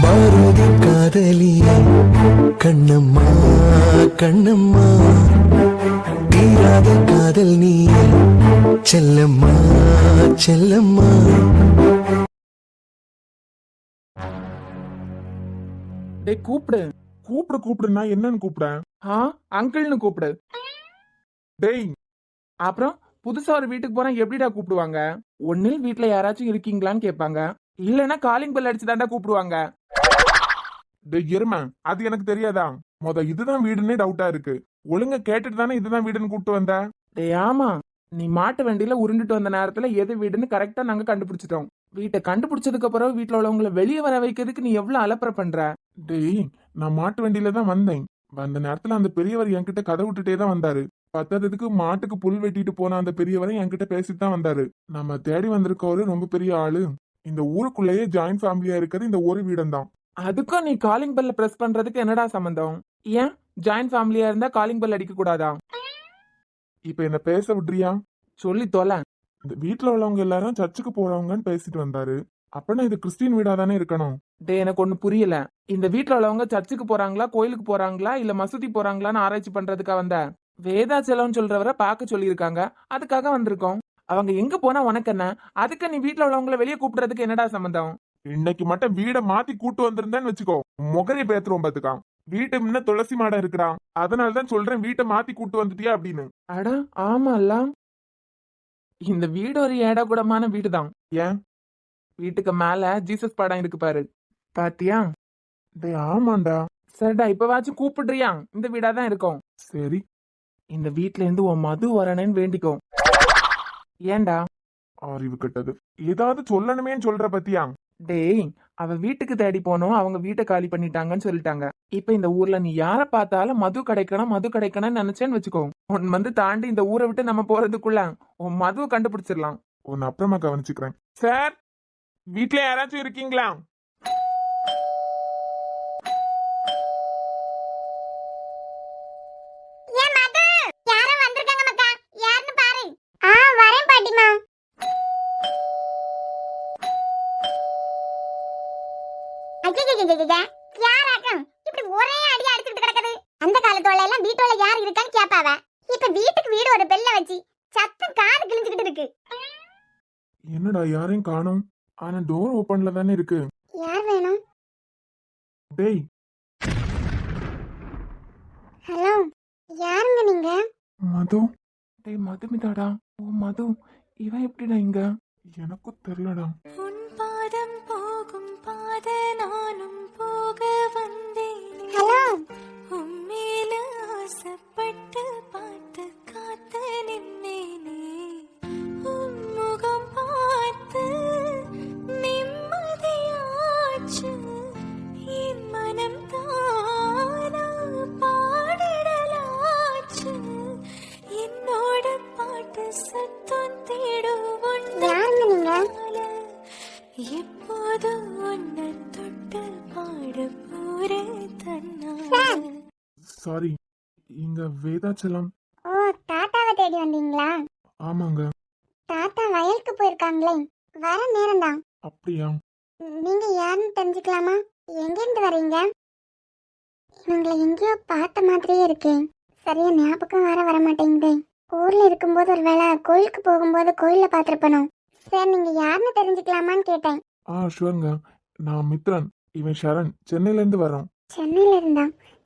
பாரதி காதலியே கண்ணம்மா கண்ணம்மா, தீராத காதல் நீ செல்லம்மா செல்லம்மா. டேய் கூப்பிடு கூப்பிடுனா என்னன்னு கூப்பிட? அங்கிள்னு கூப்பிடு. டேய் அப்புறம் புதுசா ஒரு வீட்டுக்கு போனா எப்படிடா கூப்பிடுவாங்க? ஒன்னில் வீட்டுல யாராச்சும் இருக்கீங்களான்னு கேட்பாங்க, இல்லன்னா காலிங் பெல் அடிச்சு தாண்டா கூப்பிடுவாங்க. டேய் எருமை, அது எனக்கு தெரியாதா? இதுதான் வீடுன்னே டவுட்டா இருக்கு. ஒழுங்கா கேட்டுட்டு தானே இதுதான் வீடுன்னு கூப்பிட்டு வந்த. டேய் ஆமா, நீ மாட்டு வண்டியில உருண்டுட்டு வந்த நேரத்துல எது வீடுன்னு கரெக்டா நாங்க கண்டுபிடிச்சிட்டோம். வீட்டை கண்டுபிடிச்சதுக்கு அப்புறம் வீட்டுல உள்ளவங்களை வெளியே வர வைக்கிறதுக்கு நீ எவ்வளவு அலப்பற பண்ற? டேய் நான் மாட்டு வண்டியில தான் வந்தேன். வந்த நேரத்துல அந்த பெரியவர் என்கிட்ட கதை விட்டுட்டே தான் வந்தாரு. பத்தாததுக்கு மாட்டுக்கு புல் வெட்டிட்டு போன அந்த பெரியவரை என்கிட்ட பேசிட்டு தான் வந்தாரு. நம்ம தேடி வந்திருக்கவரு ரொம்ப பெரிய ஆளு. இந்த ஊருக்குள்ளேயே ஜாயிண்ட் ஃபேமிலியா இருக்கிறது இந்த ஒரு வீடம் தான். அதுக்கும் நீ காலிங் பெல்ல பிரஸ் பண்றதுக்கு என்னடா சம்பந்தம்? ஏன் ஜாயிண்ட் ஃபேமிலியா இருந்தா காலிங் பெல் அடிக்க கூடாதா? இப்ப என்ன பேச விட்றியா? சொல்லி தொலை. இந்த வீட்டுல உள்ளவங்க எல்லாரும் சர்ச்சுக்கு போறவங்கன்னு பேசிட்டு வந்தாரு. அப்பனா இது கிறிஸ்டின் வீடா தானே இருக்கணும். டே எனக்கு ஒண்ணு புரியல. இந்த வீட்டுல உள்ளவங்க சர்ச்சுக்கு போறாங்களா, கோயிலுக்கு போறாங்களா, இல்ல மசூதி போறாங்களான்னு ஆராய்ச்சி பண்றதுக்கா வந்த? வேதாச்சலம் சொல்றவரை பார்க்க சொல்லியிருக்காங்க, அதுக்காக வந்திருக்கோம். அவங்க எங்க போனா உனக்கு என்ன? அதுக்கு நீ வீட்டுல உள்ளவங்களை வெளியே கூப்பிடுறதுக்கு என்னடா சம்பந்தம்? இன்னைக்கு மட்டும் வீடை மாத்தி கூட்டு வந்திருந்தேன்னு வச்சுக்கோ, முகரைய பேத்துருவோம் பாத்துக்கான். வீட்டு முன்ன துளசி மாடம் இருக்கிறான், அதனாலதான் சொல்றேன் வீட்டை மாத்தி கூட்டு வந்துட்டியா அப்படின்னு. அட ஆமால்ல, இந்த வீடு ஒரு ஏடகுடமான வீடுதான். ஏன்? வீட்டுக்கு மேல ஜீசஸ் படம் இருக்கு பாரு, பாத்தியா? டேய் ஆமாண்டா. சரிடா, இப்பவாச்சும் கூப்பிடுறியா? இந்த வீடாதான் இருக்கும். சரி, இந்த வீட்ல இருந்து உன் மது வரணும்னு வேண்டிக்கோ. ஏன்டா? அறிவு கட்டது. ஏதாவது சொல்லணுமேன்னு சொல்ற பத்தியா? டேய் அவ வீட்டுக்கு தேடி போனோம், அவங்க வீட்டை காலி பண்ணிட்டாங்கன்னு சொல்லிட்டாங்க. இப்ப இந்த ஊர்ல நீ யார பார்த்தாலும் மது கிடைக்கணும்னு நினைச்சேன்னு வச்சுக்கோ, உன் தாண்டி இந்த ஊரை விட்டு நம்ம போறதுக்குள்ள உன் மதுவை கண்டுபிடிச்சிடலாம். உன்னை அப்புறமா கவனிச்சுக்கிறேன். சார், வீட்டுல யாராச்சும் இருக்கீங்களா? அந்த காலத்தோட எல்லாம் வீட்டோட யார் இருக்கான்னு கேப்பாவ. இப்ப வீட்டுக்கு வீடு ஒரு பெல்ல வச்சு சத்தம் காது கிழிஞ்சுக்கிட்டு இருக்கு. என்னடா யாரையும் காணோம், ஆனா டோர் ஓபன்ல தானே இருக்கு. யார் வேணும்? டேய் ஹலோ, யாருங்க நீங்க? மது. டேய் மதுமிதாடா. ஓ மது, இவன் எப்படிடா இங்க? எனக்கும் தெரியலடா. உன் பாதம் போகும் பாத நானும் போக வந்தேன். ஹலோ, உம்மேல ஆசைப்பட்டு பார்த்து காத்து நின்னேனே. உன் முகம் பார்த்து நிம்மதியாச்சு. என் மனம் தானா பாடிடலாச்சு. என்னோட பாட்டு சத்தம் தேடுவோம். யாருங்க நீங்க? எப்போது உன்னை தொட்டு பாட போரே தன்னால. சாரி, இங்க வேதாச்சலம். ஓ, தாத்தாவை தேடி வந்தீங்களா? ஆமாங்க. தாத்தா வயலுக்கு போயிருக்காங்களே, வர நேரம்தான். அப்படியா? நீங்க யாருன்னு தெரிஞ்சுக்கலாமா? எங்க இருந்து வரீங்க? இவங்களை எங்கேயோ பார்த்த மாதிரியே இருக்கு. சரியா ஞாபகம் வர மாட்டேங்குது. ஊர்ல இருக்கும்போது ஒரு வேளை கோயிலுக்கு போகும்போது கோயில்ல பாத்திருப்பனும். சரி, நீங்க யாருன்னு தெரிஞ்சுக்கலாமான்னு கேட்டேன். ஷுவருங்க. நான் மித்ரன், இவன் ஷரண். சென்னையில இருந்து வரோம். சென்னையில இருந்தா?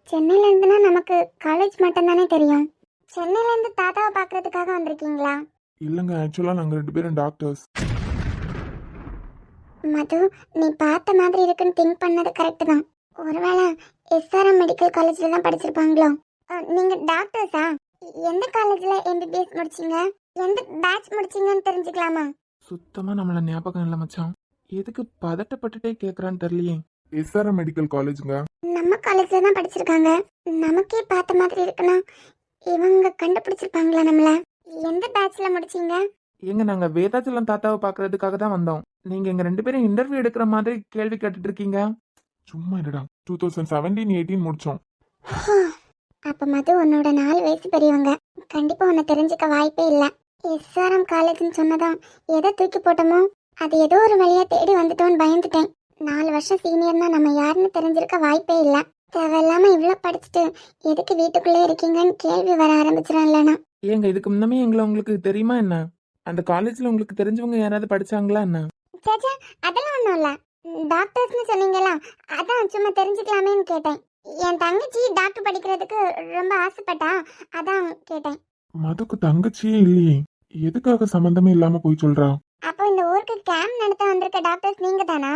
சென்னையில இருந்துன்னா நமக்கு காலேஜ் மட்டும் தானே தெரியும். சென்னையில இருந்து தாத்தாவை பாக்குறதுக்காக வந்திருக்கீங்களா? இல்லங்க, ஆக்சுவலா நாங்க 2 பேரும் டாக்டர்ஸ். மது, நீ பார்த்த மாதிரி இருக்குன்னு திங்க் பண்ணது கரெக்ட் தான். ஒருவேளை எஸ்ஆர்எம் மெடிக்கல் காலேஜ்ல தான் படிச்சிருப்பாங்களோ? நீங்க டாக்டர்ஸா? எந்த காலேஜ்ல எம்பிபிஎஸ் முடிச்சீங்க? எந்த பேட்ச் முடிச்சீங்கன்னு தெரிஞ்சுக்கலாமா? சுத்தமா நம்மள ஞாபகம் இல்ல மச்சான். எதுக்கு பதட்டப்பட்டுட்டே கேக்குறான்னு தெரியலையே. எஸ்ஆர்எம் மெடிக்கல் காலேஜுங்க. நம்ம காலேஜ்ல தான் படிச்சிருக்காங்க. நமக்கே பார்த்த மாதிரி இருக்குன்னா இவங்க கண்டுபிடிச்சிருப்பாங்களா நம்மள? எந்த பேட்ச்ல முடிச்சீங்க? எங்க நாங்க வேதாச்சலம் தாத்தாவை பாக்குறதுக்காக தான் வந்தோம். நீங்க எங்க 2 பேரும் இன்டர்வியூ எடுக்கிற மாதிரி கேள்வி கேட்டுட்டு இருக்கீங்க. சும்மா இருடா. 2017-18 முடிச்சோம். அப்ப மது உன்னோட 4 வயசு பெரியவங்க. கண்டிப்பா உன்னை தெரிஞ்சுக்க வாய்ப்பே இல்ல. எஸ்ஆர்எம் காலேஜ்னு சொன்னதும் எதை தூக்கி போட்டோமோ அது ஏதோ ஒரு வழியா தேடி வந்துட்டோன்னு பயந்துட்டேன். 4 வருஷம் சீனியர்னா நம்ம யாருன்னு தெரிஞ்சிருக்க வாய்ப்பே இல்லை. தேவையில்லாம இவ்வளோ படிச்சுட்டு எதுக்கு வீட்டுக்குள்ளே இருக்கீங்கன்னு கேள்வி வர ஆரம்பிச்சிடும் இல்லைனா. ஏங்க இதுக்கு முன்னமே எங்களை உங்களுக்கு தெரியுமா என்ன? அந்த காலேஜ்ல உங்களுக்கு தெரிஞ்சவங்க யாராவது படிச்சாங்களா என்ன? சேச்சா, அதெல்லாம் ஒன்றும் இல்லை. டாக்டர்ஸ்னு சொன்னீங்களா, அதான் சும்மா தெரிஞ்சுக்கலாமேன்னு கேட்டேன். என் தங்கச்சி டாக்டர் படிக்கிறதுக்கு ரொம்ப ஆசைப்பட்டா, அதான் கேட்டேன். மதுக்கு தங்கச்சியே இல்லையே, எதுக்காக சம்பந்தமே இல்லாம போய் சொல்றா? அப்போ இந்த ஊருக்கு கேம்ப் நடத்த வந்திருக்க டாக்டர்ஸ் நீங்க தானா?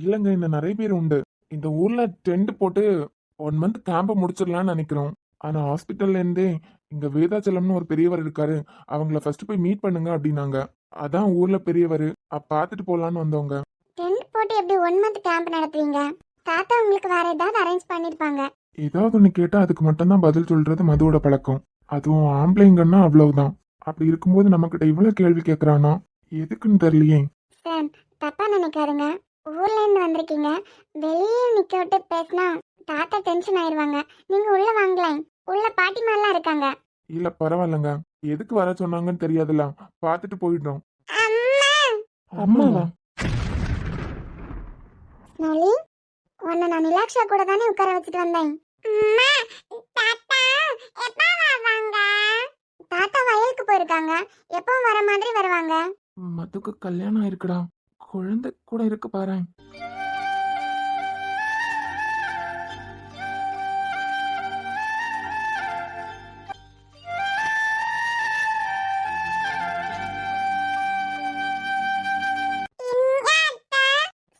இல்லங்க, இன்னும் நிறைய பேர் உண்டு. இந்த ஊர்ல டென்ட் போட்டு 1 மந்த் கேம்ப முடிச்சிடலாம்னு நினைக்கிறோம். ஆனா ஹாஸ்பிட்டல்ல இருந்தே இங்க வேதாச்சலம்னு ஒரு பெரியவர் இருக்காரு, அவங்கள ஃபர்ஸ்ட் போய் மீட் பண்ணுங்க அப்படின்னாங்க. அதான் ஊர்ல பெரியவர், பார்த்துட்டு போலான்னு வந்தவங்க. டென்ட் போட்டு எப்படி 1 மந்த் கேம்ப் நடத்துவீங்க? தாத்தா உங்களுக்கு வேற ஏதாவது அரேஞ்ச் பண்ணிருப்பாங்க. ஏதாவது ஒண்ணு கேட்டா அதுக்கு மட்டும்தான் பதில் சொல்றது மதுவோட பழக்கம். அதுவும் ஆம்பளைங்கன்னா அவ்வளவுதான். அப்படி இருக்கும்போது நம்மகிட்ட இவ்வளவு கேள்வி கேக்குறானா, எதுக்குன்னு தெரியலையே. சார், தப்பா நினைக்காதுங்க. ஊர்ல இருந்து வந்திருக்கீங்க, வெளியே நிக்க விட்டு பேசினா தாத்தா டென்ஷன் ஆயிருவாங்க. நீங்க உள்ள வாங்கலாம், உள்ள பாட்டிமாலாம் இருக்காங்க. இல்ல பரவாயில்லங்க, எதுக்கு வர சொன்னாங்கன்னு தெரியாதுல, பார்த்துட்டு போயிடுறோம். அம்மாவா? ஸ்னோலி, உன்னை நான் நிலாக்ஷா கூட தானே உட்கார வச்சுட்டு வந்தேன். தாத்தா வயலுக்கு போயிருக்காங்க, எப்போ வர மாதிரி வருவாங்க. மதுக்கு கல்யாணம் ஆயிருக்குடா, குழந்தை கூட இருக்கு பாரு.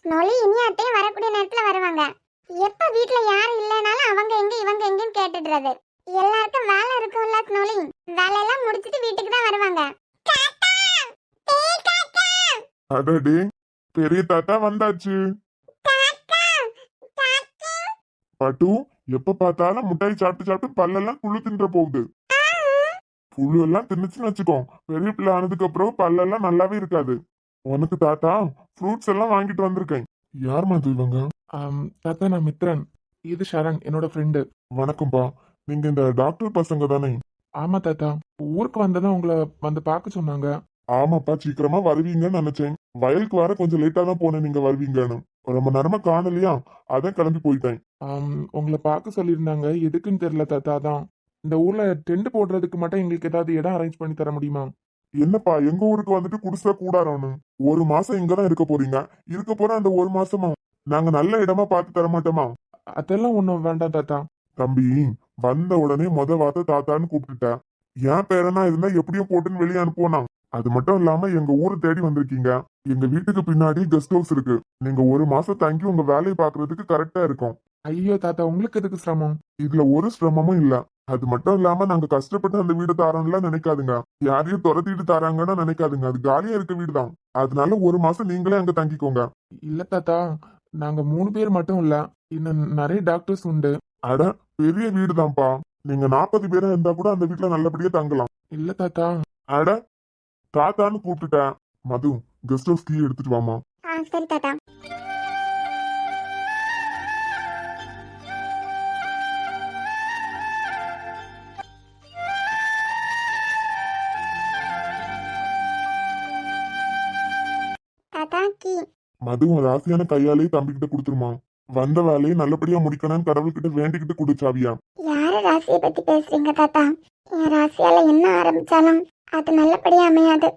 ஸ்னோலி, இனி அத்தையும் வரக்கூடிய நேரத்துல வருவாங்க. எப்ப வீட்ல யாரும் இல்லைனாலும் அவங்க எங்க இவங்க எங்கன்னு கேட்டுடுறது. எல்லாருக்கும் வேலை இருக்கும்ல ஸ்னோலி, வேலையெல்லாம் முடிச்சிட்டு வீட்டுக்கு தான் வருவாங்க. அடடே, பெரிய தாத்தா வந்தாச்சு. பட்டு, எப்ப பார்த்தாலும் முட்டாய் சாப்பிட்டு சாப்பிட்டு பல்லெல்லாம் புழு தின்ற போகுது. புழு எல்லாம் தின்னுச்சுன்னு வச்சுக்கோ, பெரிய பிள்ளை ஆனதுக்கு அப்புறம் பல்லெல்லாம் நல்லாவே இருக்காது. உனக்கு தாத்தா ஃப்ரூட்ஸ் எல்லாம் வாங்கிட்டு வந்திருக்கேன். யார் மது இவங்க? தாத்தா, நான் மித்ரன், இது ஷரண், என்னோட ஃப்ரெண்டு. வணக்கம்ப்பா, நீங்க இந்த டாக்டர் பசங்க தானே? ஆமா தாத்தா, ஊருக்கு வந்ததான் உங்களை வந்து பார்க்க சொன்னாங்க. ஆமாப்பா, சீக்கிரமா வருவீங்கன்னு நினைச்சேன். வயலுக்கு வர கொஞ்சம் லேட்டா தான் போனேன், நீங்க வருவீங்கன்னு. ரொம்ப நேரமா காணலையா, அதான் கிளம்பி போயிட்டேன். உங்களை பார்க்க சொல்லியிருந்தாங்க, எதுக்குன்னு தெரியல தாத்தா. தான் இந்த ஊர்ல டென்ட் போடுறதுக்கு மட்டும் எங்களுக்கு ஏதாவது இடம் அரேஞ்ச் பண்ணி தர முடியுமா? என்னப்பா, எங்க ஊருக்கு வந்துட்டு குடிசா கூடாரோன்னு 1 மாசம் இங்கதான் இருக்க போறீங்க. இருக்க போற அந்த 1 மாசமா நாங்க நல்ல இடமா பார்த்து தர மாட்டோமா? அதெல்லாம் ஒண்ணும் வேண்டாம் தாத்தா. தம்பி, வந்த உடனே வார்த்தை தாத்தான்னு கூப்பிட்டுட்டேன். என் பேரனா இருந்தா எப்படியும் போட்டுன்னு வெளியே அனுப்புவோனா? அது மட்டும் இல்லாம எங்க ஊரை தேடி வந்திருக்கீங்க. எங்க வீட்டுக்கு பின்னாடி கெஸ்ட் ஹவுஸ் இருக்கு. நீங்க 1 மாசம் தங்கி உங்க வேலையை பாக்குறதுக்கு கரெக்டா இருக்கும். ஐயோ தாத்தா, உங்களுக்கு எதுக்கு சிரமம்? இதுல ஒரு சிரமமும் இல்ல. அது மட்டும் இல்லாம நாங்க கஷ்டப்பட்டு அந்த வீடு தாரோம்லாம் நினைக்காதுங்க. யாரையும் துரத்திட்டு தாராங்கன்னு நினைக்காதுங்க. அது காலியா இருக்க வீடு தான். அதனால 1 மாசம் நீங்களே அங்க தங்கிக்கோங்க. இல்ல தாத்தா, நாங்க 3 பேர் மட்டும் இல்ல, இன்னும் நிறைய டாக்டர்ஸ் உண்டு. அட, பெரிய வீடு தான்ப்பா. நீங்க 40 பேரா இருந்தா கூட அந்த வீட்டுல நல்லபடியா தங்கலாம். இல்ல தாத்தா. அட, தாத்தான்னு கூப்பிட்டுட்டேன். மது, கெஸ்ட் ஹவுஸ் கீ எடுத்துட்டு வாமா. சரி தாத்தா. தாத்தா, கீ. மது, உன் ராசியான கையாலே தம்பிக்கிட்ட கொடுத்துருமா. வந்த வேலையை நல்லபடியா முடிக்கணும்னு கடவுள்கிட்ட வேண்டிக்கிட்டு குடிச்சாவியா. யார ராசியை பத்தி பேசுறீங்க தாத்தா? என் ராசியால என்ன ஆரம்பிச்சாலும் அது நல்லபடியா அமையாது.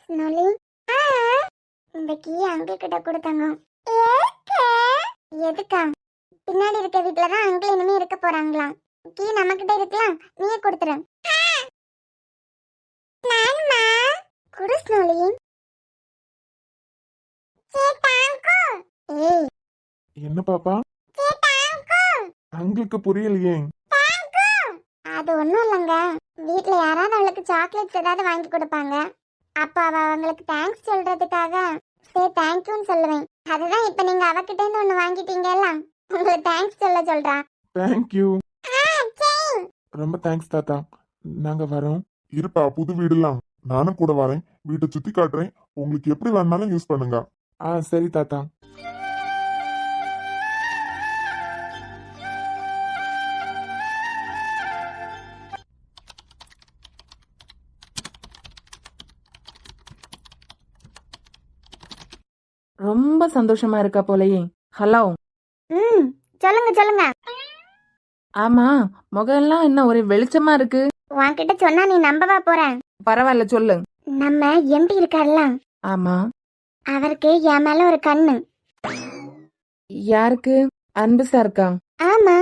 ஸ்னோலி, இந்த கீ அங்கிள் கிட்ட கொடுத்தாங்க. எதுக்கா? பின்னாடி இருக்க வீட்டுலதான் அங்கிள் இனிமே இருக்க போறாங்களாம். கீ நம்ம கிட்ட இருக்கலாம், நீயே கொடுத்துரு. குடு ஸ்னோலி. ஏய், என்ன பாப்பா? அங்களுக்கு புரியலையே. அது ஒண்ணும் இல்லைங்க. வீட்ல யாராவது அவளுக்கு சாக்லேட்ஸ் ஏதாவது வாங்கி கொடுப்பாங்க. அப்ப அவ அவங்களுக்கு தேங்க்ஸ் சொல்றதுக்காக சரி தேங்க்யூன்னு சொல்லுவேன். அதுதான் இப்ப நீங்க அவகிட்ட இருந்து ஒண்ணு வாங்கிட்டீங்கல்ல, உங்களுக்கு தேங்க்ஸ் சொல்றா. தேங்க்யூ. ரொம்ப தேங்க்ஸ் தாத்தா. நாங்க வரோம். இருப்பா, புது வீடுலாம் நானும் கூட வரேன். வீட்டை சுத்தி காட்டுறேன், உங்களுக்கு எப்படி வேணாலும் யூஸ் பண்ணுங்க. சரி தாத்தா. ரொம்ப சந்தோஷமா இருக்கா போலயே. ஹலோ. ம், சொல்லுங்க சொல்லுங்க. ஆமா, முகம்லாம் என்ன ஒரே வெளிச்சமா இருக்கு. உன்கிட்ட சொன்னா நீ நம்பவா போற? பரவாயில்ல சொல்லு. நம்ம எம்டி இருக்கார்ல, ஆமா. அவருக்கு என் மேல ஒரு கண்ணு. யாருக்கு? அன்பு சாருக்கா? ஆமா,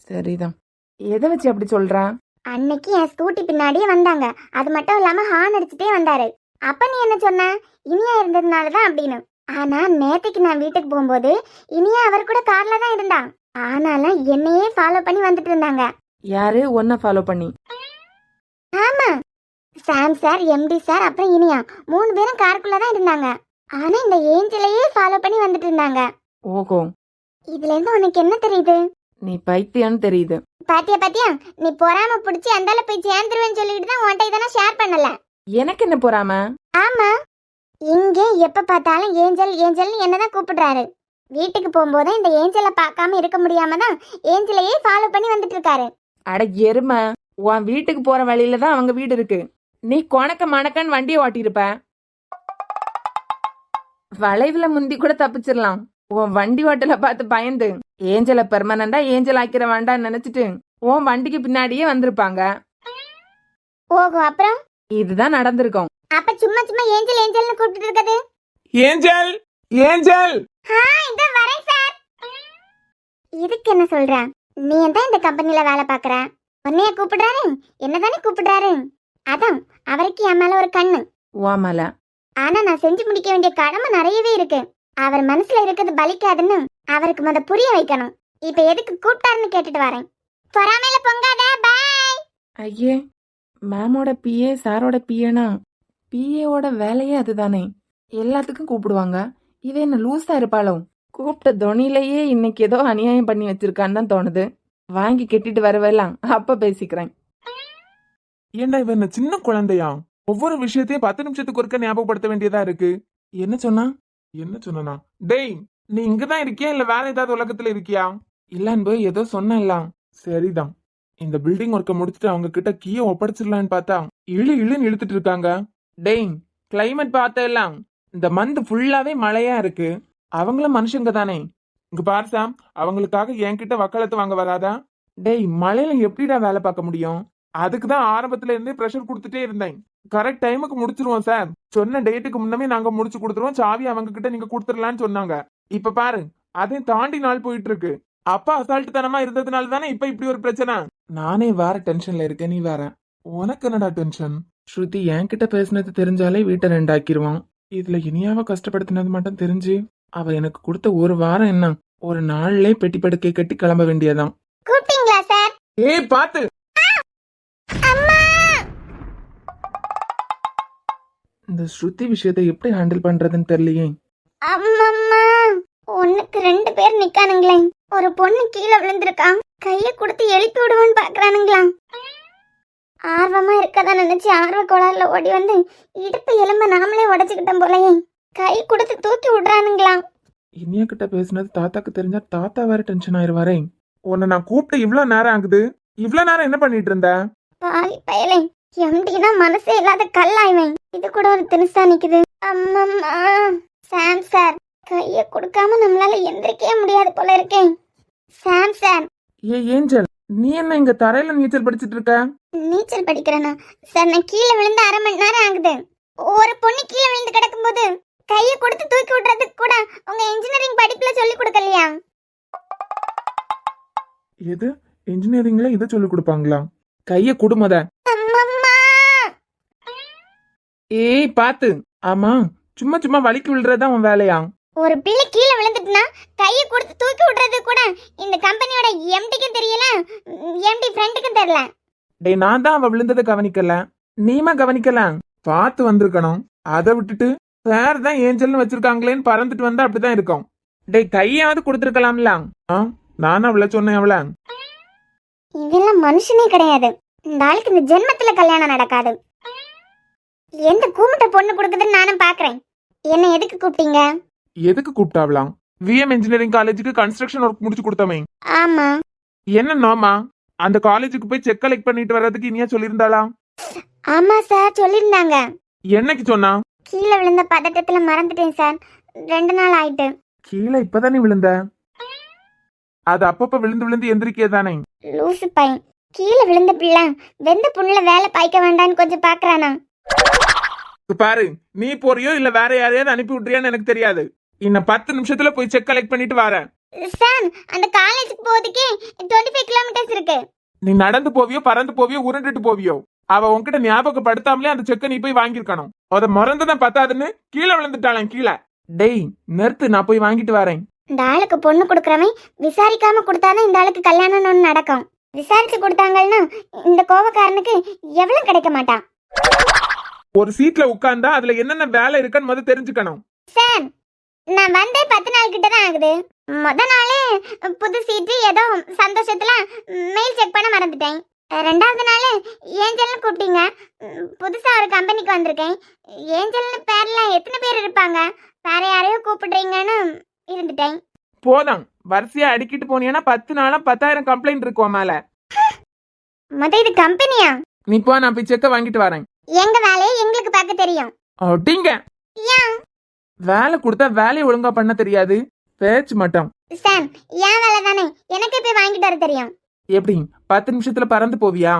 சரிதான். எதை வச்சு அப்படி சொல்றா? அன்னைக்கு என் ஸ்கூட்டி பின்னாடியே வந்தாங்க. அது மட்டும் இல்லாம ஹார்ன் அடிச்சுட்டே வந்தாரு. அப்ப நீ என்ன சொன்ன? இனியா இருந்ததுனாலதான் அப்படின்னு. ஆனா நேத்துக்கு நான் வீட்டுக்கு போகும்போது இனியா அவர் கூட கார்ல தான் இருந்தா. ஆனாலும் என்னையே ஃபாலோ பண்ணி வந்துட்டு இருந்தாங்க. யாரு ஒன்ன ஃபாலோ பண்ணி? ஆமா, சாம் சார், எம்டி சார், அப்புறம் இனியா 3 பேரும் காருக்குள்ள தான் இருந்தாங்க. ஆனா இந்த ஏஞ்சலையே ஃபாலோ பண்ணி வந்துட்டு இருந்தாங்க. ஓஹோ, இதுல இருந்து உனக்கு என்ன தெரியுது? நீ பைத்தியம்னு தெரியுது. பாத்தியா பாத்தியா, நீ பொறாம புடிச்சு அந்தால போய் சேர்ந்துருவேன்னு சொல்லிட்டு தான் உன்கிட்ட இதெல்லாம் ஷேர் பண்ணல. எனக்கு என்ன பொறாம? ஆமா, இங்க எப்ப பார்த்தாலும் ஏஞ்சல் ஏஞ்சல்னு என்னதான் கூப்பிடுறாரு. வீட்டுக்கு போகும்போது இந்த ஏஞ்சலை பார்க்காம இருக்க முடியாம தான் ஏஞ்சலையே ஃபாலோ பண்ணி வந்துட்டு இருக்காரு. அட எருமை, உன் வீட்டுக்கு போற வழியில தான் அவங்க வீடு இருக்கு. நீ கொணக்க மணக்கன்னு வண்டியை ஓட்டியிருப்ப. வளைவுல முந்தி கூட தப்பிச்சிடலாம். உன் வண்டி ஓட்டல பார்த்து பயந்து ஏஞ்சலை பெர்மனண்டா ஏஞ்சல் ஆக்கிற வேண்டான்னு நினைச்சிட்டு உன் வண்டிக்கு பின்னாடியே வந்திருப்பாங்க. ஓஹோ, அப்புறம் இதுதான் நடந்திருக்கும். அப்ப சும்மா சும்மா ஏஞ்சல் ஏஞ்சல்னு கூப்பிட்டு இருக்குது. Angel angel. இதோ வரேன் சார். இதுக்கு என்ன சொல்ற? நீ தான் இந்த கம்பெனில வேலை பாக்குற, உன்னைய கூப்பிடுறாரு, என்னதானே கூப்பிடுறாரு. அதான் அவருக்கு என் மேல ஒரு கண்ணு. ஓமல. ஆனா நான் செஞ்சு முடிக்க வேண்டிய கடமை நிறையவே இருக்கு. அவர் மனசுல இருக்கிறது பலிக்காதுன்னு அவருக்கு முத புரிய வைக்கணும். இப்ப எதுக்கு கூப்பிட்டாருன்னு கேட்டுட்டு வரேன். பொறாமையில பொங்காத. பாய். ஐயே, மேமோட பிஏ சாரோட பிஏனா பிஏவோட வேலையே அதுதானே. எல்லாத்துக்கும் கூப்பிடுவாங்க. இவ என்ன லூஸா இருப்பாளோ? கூப்பிட்ட தொனிலேயே இன்னைக்கு ஏதோ அநியாயம் பண்ணி வச்சிருக்கான்னு தான் தோணுது. வாங்கி கெட்டிட்டு வரவெல்லாம் அப்ப பேசிக்கிறேன். ஏண்டா இவ என்ன சின்ன குழந்தையா? ஒவ்வொரு விஷயத்தையும் 10 நிமிஷத்துக்கு ஒருக்க ஞாபகப்படுத்த வேண்டியதா இருக்கு. என்ன சொன்னா? என்ன சொன்னா? டேய், நீ இங்கதான் இருக்கியா இல்ல வேற ஏதாவது உலகத்துல இருக்கியா? இல்லன்னு போய் ஏதோ சொன்னலாம். சரிதான். இந்த பில்டிங் ஒர்க்க முடிச்சுட்டு அவங்க கிட்ட கீயை ஒப்படைச்சிடலான்னு பார்த்தா இழுன்னு இழுத்துட்டு இருக்காங்க. டேய், கிளைமேட் பார்த்தெல்லாம் இந்த மந்த் ஃபுல்லாவே மழையா இருக்கு. அவங்களும் மனுஷங்க தானே. இங்க பாரு சாம், அவங்களுக்காக என்கிட்ட வக்காலத்து வாங்க வராதா? டேய், மழையில எப்படிடா வேலை பார்க்க முடியும்? அதுக்கு தான் ஆரம்பத்துல இருந்தே ப்ரெஷர் கொடுத்துட்டே இருந்தேன். கரெக்ட் டைமுக்கு முடிச்சிருவோம் சார். சொன்ன டேட்டுக்கு முன்னமே நாங்க முடிச்சு கொடுத்துருவோம். சாவி அவங்க கிட்ட நீங்க கொடுத்துடலான்னு சொன்னாங்க. இப்ப பாரு, அதையும் தாண்டி நாள் போயிட்டு இருக்கு. அப்பா அசால்ட் தனமா இருந்ததுனால தானே இப்ப இப்படி ஒரு பிரச்சனை. நானே வேற டென்ஷன்ல இருக்கேன், நீ வேற. உனக்கு என்னடா டென்ஷன்? ஸ்ருதி என்கிட்ட பேசினது தெரிஞ்சாலே வீட்டை 2 ஆக்கிருவான். இதுல இனியாவ கஷ்டப்படுத்தினது மட்டும் தெரிஞ்சு அவ எனக்கு கொடுத்த ஒரு வாரம் என்ன, ஒரு நாள்லே பெட்டி படுக்கை கட்டி கிளம்ப வேண்டியதான். கூப்பிட்டீங்களா சார்? ஏய் பாத்து. அம்மா, இந்த ஸ்ருதி விஷயத்தை எப்படி ஹேண்டில் பண்றதுன்னு தெரியலையே. அம்மம்மா, ஒண்ணுக்கு 2 பேர் நிக்கானுங்களே. ஒரு பொண்ணு கீழே விழுந்திருக்கான். கைய கொடுத்து எழுப்பி விடுவான்னு பாக்குறானுங்களா. ஆர்வமா இருக்கதா நினைச்சு ஆர்வ கோளாறுல ஓடி வந்து இடுப்பு எலும்ப நாமளே உடைச்சுக்கிட்டோம் போலயே. கை கொடுத்து தூக்கி விடுறானுங்களா. இனியா கிட்ட பேசினது தாத்தாக்கு தெரிஞ்சா தாத்தா வேற டென்ஷன் ஆயிருவாரே. உன்னை நான் கூப்பிட்டு இவ்வளவு நேரம் ஆகுது. இவ்வளவு நேரம் என்ன பண்ணிட்டு இருந்த? பாவி பயலே, எம்டினா மனசே இல்லாத கல்லாய்வேன். இது கூட ஒரு தினுசா நிக்குது. அம்மம்மா, சாம் சார், கைய கொடுக்காம நம்மளால எந்திரிக்கவே முடியாது போல இருக்கேன். சாம் சார். ஏஞ்சல், நீ என்ன இங்க தரையில நீச்சல் படிச்சிட்டு இருக்க? நீச்சல் படிக்கிறேனா சார்? நான் கீழே விழுந்து 1/2 மணி நேரம் ஆகுது. ஒரு பொண்ணு கீழே விழுந்து கிடக்கும்போது கைய கொடுத்து தூக்கி விடுறதுக்கு கூட உங்க இன்ஜினியரிங் படிப்புல சொல்லி கொடுக்கலையா? எது இன்ஜினியரிங்ல இதை சொல்லி கொடுப்பாங்களா? கைய குடுமத. அம்மம்மா, ஏய் பாத்து. ஆமா, சும்மா சும்மா வலிக்கு விழுறதா உன் வேலையா? ஒரு பிள்ளை கீழே விழுந்துட்டுனா கைய கொடுத்து தூக்கி விடுறது கூட இந்த கம்பெனியோட எம்டிக்கும் தெரியல, எம்டி ஃப்ரெண்டுக்கும் தெரியல. டேய், நான் தான் அவ விழுந்ததை கவனிக்கல, நீமா கவனிக்கல. பார்த்து வந்திருக்கணும். அதை விட்டுட்டு வேற தான் ஏஞ்சல்னு வச்சிருக்காங்களேன்னு பறந்துட்டு வந்தா அப்படிதான் இருக்கும். டேய், கையாவது கொடுத்துருக்கலாம்ல. நானும் அவள சொன்னேன். அவள இதெல்லாம் மனுஷனே கிடையாது. இந்த ஆளுக்கு இந்த ஜென்மத்துல கல்யாணம் நடக்காது. எந்த கூமுட்ட பொண்ணு கொடுக்குதுன்னு நானும் பாக்குறேன். என்ன எதுக்கு கூப்பிட்டீங்க? எதுக்கு கூப்பிட்டாவலாம்? விஎம் இன்ஜினியரிங் காலேஜுக்கு கன்ஸ்ட்ரக்ஷன் ஒர்க் முடிச்சு கொடுத்தமே. ஆமா. என்ன நோமா? அந்த காலேஜுக்கு போய் செக் கலெக்ட் பண்ணிட்டு வர்றதுக்கு இனியா சொல்லியிருந்தாளா? ஆமா சார், சொல்லியிருந்தாங்க. என்னைக்கு சொன்னா? கீழே விழுந்த பதட்டத்துல மறந்துட்டேன் சார். 2 நாள் ஆயிட்டு. கீழே இப்பதானே விழுந்த. அது அப்பப்ப விழுந்து விழுந்து எந்திரிக்கே தானே. லூசு பையன், கீழே விழுந்த பிள்ளை வெந்த புண்ணுல வேலை பாய்க்க வேண்டான்னு கொஞ்சம் பாக்குறானா? இப்ப பாரு, நீ போறியோ இல்ல வேற யாரையாவது அனுப்பி விட்டுறியான்னு எனக்கு தெரியாது. இன்னும் 10 நிமிஷத்துல போய் செக் கலெக்ட் பண்ணிட்டு வரேன். சார், அந்த காலேஜுக்கு போறதுக்கே 25 கிலோமீட்டர்ஸ் இருக்கு. நீ நடந்து போவியோ பறந்து போவியோ உருண்டுட்டு போவியோ, அவ உன்கிட்ட ஞாபகப்படுத்தாமலே அந்த செக்க நீ போய் வாங்கிருக்கணும். அத மறந்துதான் பத்தாதுன்னு கீழே விழுந்துட்டாளேன் கீழே. டேய் நிறுத்து, நான் போய் வாங்கிட்டு வரேன். இந்த ஆளுக்கு பொண்ணு கொடுக்கறவன் விசாரிக்காம கொடுத்தாதான் இந்த ஆளுக்கு கல்யாணம்னு ஒண்ணு நடக்கும். விசாரிச்சு கொடுத்தாங்கன்னா இந்த கோவக்காரனுக்கு எவ்வளவு கிடைக்க மாட்டான். ஒரு சீட்ல உட்கார்ந்தா அதுல என்னென்ன வேலை இருக்குன்னு முதல்ல தெரிஞ்சுக்கணும். சார், நான் வந்தே 10 நாள் கிட்ட தான் ஆகுது. முத நாளே புது சீட்டு ஏதோ சந்தோஷத்துல மெயில் செக் பண்ண மறந்துட்டேன். 2வது நாள் ஏஞ்சல்னு கூப்பிட்டீங்க. புதுசா ஒரு கம்பெனிக்கு வந்திருக்கேன். ஏஞ்சல்னு பேர்ல எத்தனை பேர் இருப்பாங்க, வேற யாரையோ கூப்பிடுறீங்கன்னு இருந்துட்டேன். போதும், வரிசையா அடிக்கிட்டு போனீங்கன்னா 10 நாளா 10,000 கம்ப்ளைண்ட் இருக்கும் மேல. முத இது கம்பெனியா? நீ போ, நான் போய் செக்க வாங்கிட்டு வரேன். எங்க வேலையை எங்களுக்கு பார்க்க தெரியும். அப்படிங்க ஏன் வேலை கொடுத்தா வேலையை ஒழுங்கா பண்ண தெரியாது, பேச்சு மட்டும். சார், ஏன் வேலை தானே, எனக்கு போய் வாங்கிட்டு வர தெரியும். எப்படி 10 நிமிஷத்துல பறந்து போவியா?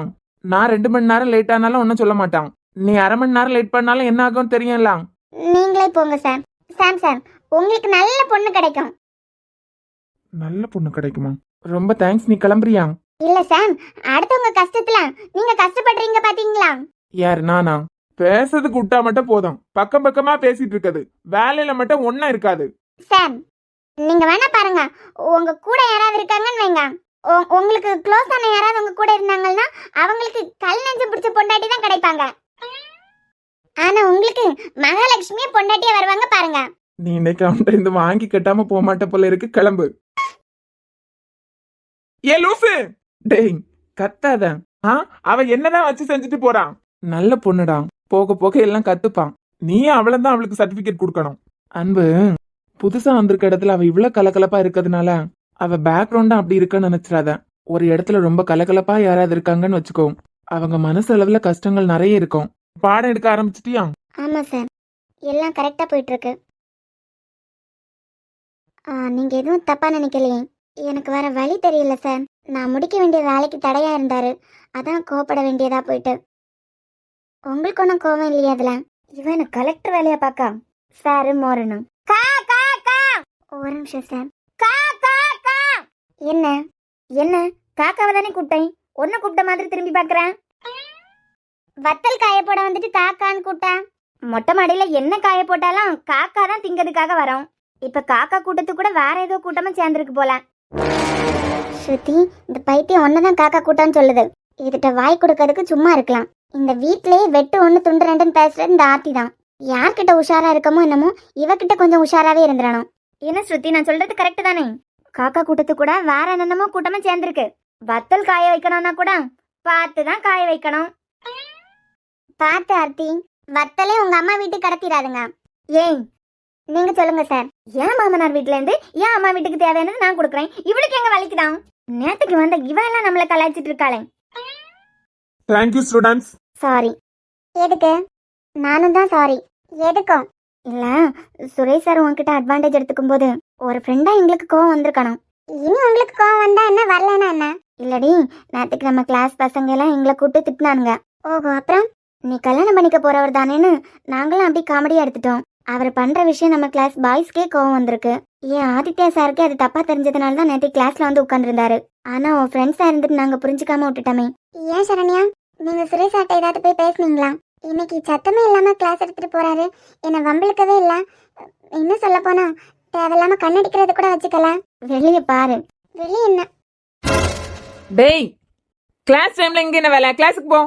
நான் 2 மணி நேரம் லேட் ஆனாலும் ஒன்னும் சொல்ல மாட்டான். நீ அரை மணி நேரம் லேட் பண்ணாலும் என்ன ஆகும் தெரியும்ல. நீங்களே போங்க சார். சார் சார், உங்களுக்கு நல்ல பொண்ணு கிடைக்கும். நல்ல பொண்ணு கிடைக்குமா? ரொம்ப தேங்க்ஸ். நீ கிளம்புறியா? இல்ல சார், அடுத்தவங்க கஷ்டத்துல நீங்க கஷ்டப்படுறீங்க பாத்தீங்களா? யார் நானா? பேசுறதுக்கு விட்டா மட்டும் போதும், பக்கம் பக்கமா பேசிட்டு இருக்குது, வேலையில மட்டும் ஒன்னா இருக்காது. சார், நீங்க வேணா பாருங்க, உங்க கூட யாராவது இருக்காங்கன்னு வைங்க, உங்களுக்கு க்ளோஸ் ஆன யாராவது உங்க கூட இருந்தாங்கன்னா அவங்களுக்கு கல் நெஞ்சு பிடிச்ச பொண்டாட்டி தான் கிடைப்பாங்க. ஆனா உங்களுக்கு மகாலட்சுமியே பொண்டாட்டியா வருவாங்க பாருங்க. நீ இன்னைக்கு அவன்கிட்ட இருந்து வாங்கி கட்டாம போக மாட்ட போல இருக்கு, கிளம்பு. ஏ லூசு, டேய் கத்தாத. அவ என்னதான் வச்சு செஞ்சுட்டு போறான். நல்ல பொண்ணுடா, போக போக எல்லாம் கத்துப்பான். நீ அவளதான் அவளுக்கு சர்டிபிகேட் கொடுக்கணும். அன்பு, புதுசா வந்திருக்க இடத்துல அவ இவ்வளவு கலகலப்பா இருக்கிறதுனால அவ பேக்ரவுண்டா அப்படி இருக்குன்னு நினைச்சிடாத. ஒரு இடத்துல ரொம்ப கலகலப்பா யாராவது இருக்காங்கன்னு வச்சுக்கோ, அவங்க மனசு அளவுல கஷ்டங்கள் நிறைய இருக்கும். பாடம் எடுக்க ஆரம்பிச்சிட்டியா? ஆமா சார், எல்லாம் கரெக்டா போயிட்டு இருக்கு. நீங்க எதுவும் தப்பா நினைக்கலையே? எனக்கு வேற வழி தெரியல சார். நான் முடிக்க வேண்டிய வேலைக்கு தடையா இருந்தாரு, அதான் கோவப்பட வேண்டியதா போயிட்டு. உங்களுக்கு ஒன்றும் கோவம் இல்லையா அதுல? இவன் கலெக்டர் வேலையா பாக்கா சாரு மோரணும். கா கா கா, ஒரு நிமிஷம் சார். கா கா கா. என்ன என்ன, காக்காவை தானே கூப்பிட்டேன், ஒன்னும் கூப்பிட்ட மாதிரி திரும்பி பாக்குறேன். வத்தல் காய போட வந்துட்டு காக்கான்னு கூப்பிட்டா? மொட்டை மாடியில என்ன காய போட்டாலும் காக்கா தான் திங்கிறதுக்காக வரும். இப்ப காக்கா கூட்டத்துக்கு கூட வேற ஏதோ கூட்டமா சேர்ந்துருக்கு போல. ஸ்ருதி, இந்த பைத்தியம் ஒன்னதான் காக்கா கூட்டான்னு சொல்லுது. இதுகிட்ட வாய் கொடுக்கறதுக்கு சும்மா இருக்கலாம். இந்த வீட்லயே வெட்டு 1 துண்டு 2ன்னு பேசுறது இந்த ஆர்த்தி தான். யார்கிட்ட உஷாரா இருக்கமோ என்னமோ இவகிட்ட கொஞ்சம் உஷாராவே இருந்துடணும். என்ன ஸ்ருதி, நான் சொல்றது கரெக்ட் தானே? காக்கா கூட்டத்துக்கு கூட வேற என்னென்னமோ கூட்டமா சேர்ந்துருக்கு. வத்தல் காய வைக்கணும்னா கூட பார்த்துதான் காய வைக்கணும். பார்த்து ஆர்த்தி, வத்தலே உங்க அம்மா வீட்டுக்கு கடத்திடாதுங்க. ஏய் நீங்க சொல்லுங்க சார். ஏன் மாமனார் வீட்டுல இருந்து ஏன் அம்மா வீட்டுக்கு தேவையானது நான் கொடுக்குறேன், இவளுக்கு எங்க வலிக்குதான்? நேத்துக்கு வந்த இவ எல்லாம் நம்மள கலாய்ச்சிட்டு இருக்காளே. Thank you students. சாரி. எதுக்கு? நானும் தான் சாரி. எதுக்கும் இல்ல, சுரேஷ் சார் உங்ககிட்ட அட்வான்டேஜ் எடுத்துக்கும் போது ஒரு ஃப்ரெண்டா எங்களுக்கு கோவம் வந்திருக்கணும். இனி உங்களுக்கு கோவம் வந்தா என்ன, வரலன்னா என்ன? இல்லடி, நேற்றுக்கு நம்ம கிளாஸ் பசங்க எல்லாம் எங்களை கூப்பிட்டு திட்டினானுங்க. ஓஹோ, அப்புறம் நீ கல்யாணம் பண்ணிக்க போறவர் தானேன்னு நாங்களும் அப்படி காமெடியா எடுத்துட்டோம். அவர் பண்ற விஷயம் நம்ம கிளாஸ் பாய்ஸ்க்கே கோவம் வந்திருக்கு. ஏன் ஆதித்யா சாருக்கு அது தப்பா தெரிஞ்சதுனால தான் நேற்று கிளாஸ்ல வந்து உட்காந்துருந்தாரு. ஆனா உன் ஃப்ரெண்ட்ஸா இருந்துட்டு நாங்க புரிஞ்சுக்காம விட்டுட்டோமே. ஏன் சரண்யா, நீங்க சுரேஷ் சார்ட்ட ஏதாவது போய் பேசுனீங்களா? இன்னைக்கு சத்தமே இல்லாம கிளாஸ் எடுத்துட்டு போறாரு, என்ன வம்பிழுக்கவே இல்ல. என்ன சொல்ல போனா தேவையில்லாம கண்ணடிக்கிறது கூட வச்சுக்கல. வெளியே பாரு. வெளியே என்ன? டேய், கிளாஸ் டைம்ல இங்க என்ன வேலை? கிளாஸுக்கு போ.